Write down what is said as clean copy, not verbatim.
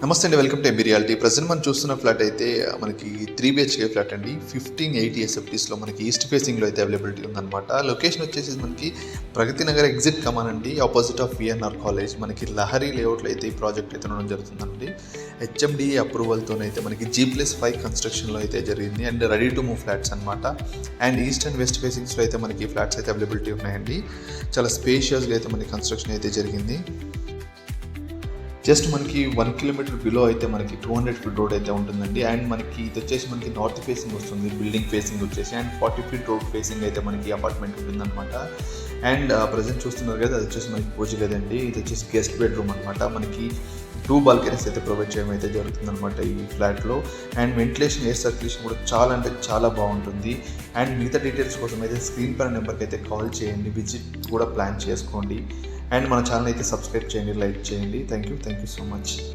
నమస్తే అండి, welcome to MB reality. Present మనం చూస్తున్న ఫ్లాట్ అయితే మనకి 3 BHK ఫ్లాట్ అండి. 1580 SFTస్లో మనకి ఈస్ట్ ఫేసింగ్లో అయితే అవైలబిలిటీ ఉందన్నమాట. లొకేషన్ వచ్చేసి మనకి ప్రగతి నగర్ ఎగ్జిట్ కమాన్ అండి, ఆపోజిట్ ఆఫ్ VNR కాలేజ్. మనకి లహరి లేఅవుట్లో అయితే ఈ ప్రాజెక్ట్ అయితే ఉండడం జరుగుతుందండి. HMDA అప్రూవల్తోనైతే మనకి G+5 కన్స్ట్రక్షన్లో అయితే జరిగింది and ready to move flats అనమాట. అండ్ ఈస్ట్ అండ్ వెస్ట్ ఫేసింగ్స్లో అయితే మనకి ఫ్లాట్స్ అయితే అవైలబిలిటీ ఉన్నాయండి. చాలా స్పేషియస్గా అయితే మనకి కన్స్ట్రక్షన్ అయితే జరిగింది. జస్ట్ మనకి 1 కిలోమీటర్ బిలో అయితే మనకి 200 ఫీట్ రోడ్ అయితే ఉంటుందండి. అండ్ మనకి ఇది వచ్చేసి మనకి నార్త్ ఫేసింగ్ వస్తుంది, బిల్డింగ్ ఫేసింగ్ వచ్చేసి. అండ్ 40 ఫీట్ రోడ్ ఫేసింగ్ అయితే మనకి అపార్ట్మెంట్ ఉంటుందన్నమాట. అండ్ ప్రజెంట్ చూస్తున్నారు కదా, అది వచ్చేసి మనకి పూజ గదండి. ఇది వచ్చేసి గెస్ట్ బెడ్రూమ్ అనమాట. మనకి 2 బాల్కనీస్ అయితే ప్రొవైడ్ చేయడం అయితే జరుగుతుందన్నమాట ఈ ఫ్లాట్లో. అండ్ వెంటిలేషన్, ఎయిర్ సర్క్యులేషన్ కూడా చాలా అంటే చాలా బాగుంటుంది. అండ్ మిగతా డీటెయిల్స్ కోసం అయితే స్క్రీన్ పైన నెంబర్కి అయితే కాల్ చేయండి, విజిట్ కూడా ప్లాన్ చేసుకోండి. అండ్ మన ఛానల్ అయితే సబ్స్క్రైబ్ చేయండి, లైక్ చేయండి. Thank you so much.